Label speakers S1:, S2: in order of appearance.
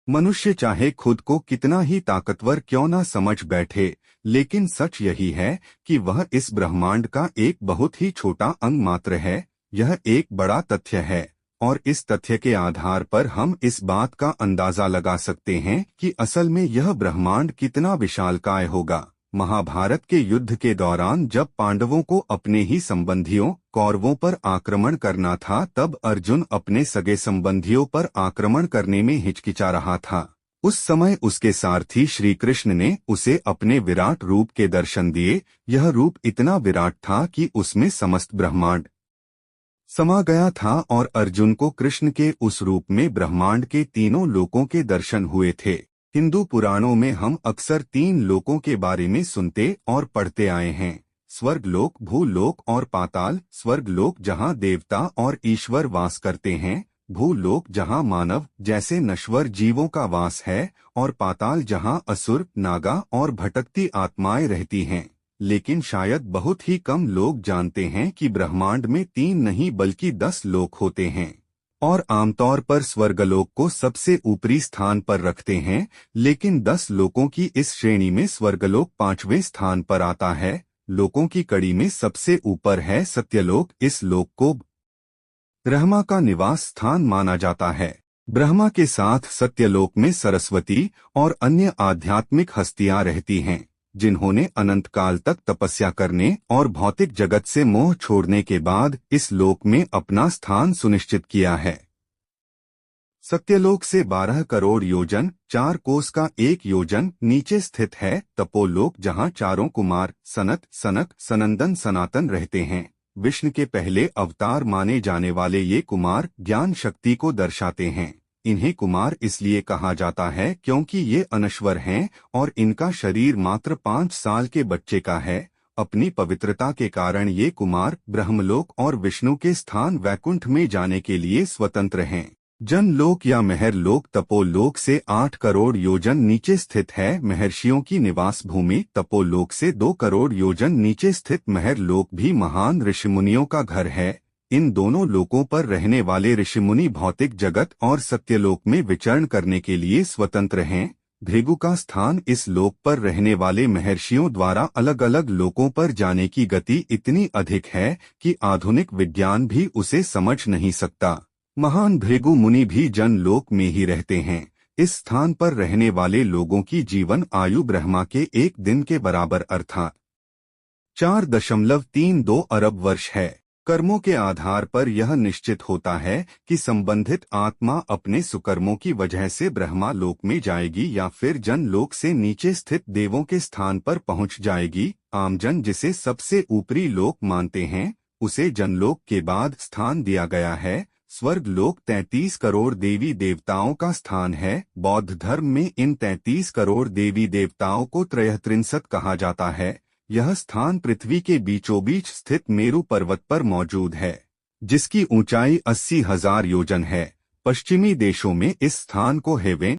S1: मनुष्य चाहे खुद को कितना ही ताकतवर क्यों ना समझ बैठे, लेकिन सच यही है कि वह इस ब्रह्मांड का एक बहुत ही छोटा अंग मात्र है। यह एक बड़ा तथ्य है और इस तथ्य के आधार पर हम इस बात का अंदाजा लगा सकते हैं कि असल में यह ब्रह्मांड कितना विशालकाय होगा। महाभारत के युद्ध के दौरान जब पांडवों को अपने ही संबंधियों कौरवों पर आक्रमण करना था, तब अर्जुन अपने सगे संबंधियों पर आक्रमण करने में हिचकिचा रहा था। उस समय उसके सारथी श्री कृष्ण ने उसे अपने विराट रूप के दर्शन दिए। यह रूप इतना विराट था कि उसमें समस्त ब्रह्मांड समा गया था और अर्जुन को कृष्ण के उस रूप में ब्रह्मांड के तीनों लोकों के दर्शन हुए थे। हिंदू पुराणों में हम अक्सर तीन लोकों के बारे में सुनते और पढ़ते आए हैं: स्वर्गलोक, भूलोक और पाताल। स्वर्गलोक जहां देवता और ईश्वर वास करते हैं, भूलोक जहां मानव जैसे नश्वर जीवों का वास है, और पाताल जहां असुर, नागा और भटकती आत्माएं रहती हैं। लेकिन शायद बहुत ही कम लोग जानते हैं कि ब्रह्मांड में तीन नहीं बल्कि 10 लोक होते हैं और आमतौर पर स्वर्गलोक को सबसे ऊपरी स्थान पर रखते हैं। लेकिन 10 लोकों की इस श्रेणी में स्वर्गलोक 5वें स्थान पर आता है। लोकों की कड़ी में सबसे ऊपर है सत्यलोक। इस लोक को ब्रह्मा का निवास स्थान माना जाता है। ब्रह्मा के साथ सत्यलोक में सरस्वती और अन्य आध्यात्मिक हस्तियां रहती हैं, जिन्होंने अनंत काल तक तपस्या करने और भौतिक जगत से मोह छोड़ने के बाद इस लोक में अपना स्थान सुनिश्चित किया है। सत्यलोक से 12 करोड़ योजन 4 कोस का 1 योजन नीचे स्थित है तपोलोक, जहां चारों कुमार सनत, सनक, सनंदन, सनातन रहते हैं। विष्णु के पहले अवतार माने जाने वाले ये कुमार ज्ञान शक्ति को दर्शाते हैं। इन्हें कुमार इसलिए कहा जाता है क्योंकि ये अनश्वर हैं और इनका शरीर मात्र 5 साल के बच्चे का है। अपनी पवित्रता के कारण ये कुमार ब्रह्मलोक और विष्णु के स्थान वैकुंठ में जाने के लिए स्वतंत्र हैं। जनलोक या महरलोक तपोलोक से 8 करोड़ योजन नीचे स्थित है। महर्षियों की निवास भूमि। तपोलोक से 2 करोड़ योजन नीचे स्थित महरलोक भी महान ऋषिमुनियों का घर है। इन दोनों लोकों पर रहने वाले ऋषिमुनि भौतिक जगत और सत्यलोक में विचरण करने के लिए स्वतंत्र हैं। भृगु का स्थान इस लोक पर रहने वाले महर्षियों द्वारा अलग अलग लोकों पर जाने की गति इतनी अधिक है कि आधुनिक विज्ञान भी उसे समझ नहीं सकता। महान भृगु मुनि भी जनलोक में ही रहते हैं। इस स्थान पर रहने वाले लोगों की जीवन आयु ब्रह्मा के 1 दिन के बराबर अर्थात 4.32 अरब वर्ष है। कर्मों के आधार पर यह निश्चित होता है कि संबंधित आत्मा अपने सुकर्मों की वजह से ब्रह्मा लोक में जाएगी या फिर जनलोक से नीचे स्थित देवों के स्थान पर पहुंच जाएगी। आमजन जिसे सबसे ऊपरी लोक मानते हैं, उसे जनलोक के बाद स्थान दिया गया है। स्वर्गलोक 33 करोड़ देवी देवताओं का स्थान है। बौद्ध धर्म में इन 33 करोड़ देवी देवताओं को त्रयस्त्रिंशत् कहा जाता है। यह स्थान पृथ्वी के बीचों बीच स्थित मेरु पर्वत पर मौजूद है, जिसकी ऊंचाई 80,000 योजन है। पश्चिमी देशों में इस स्थान को हेवेन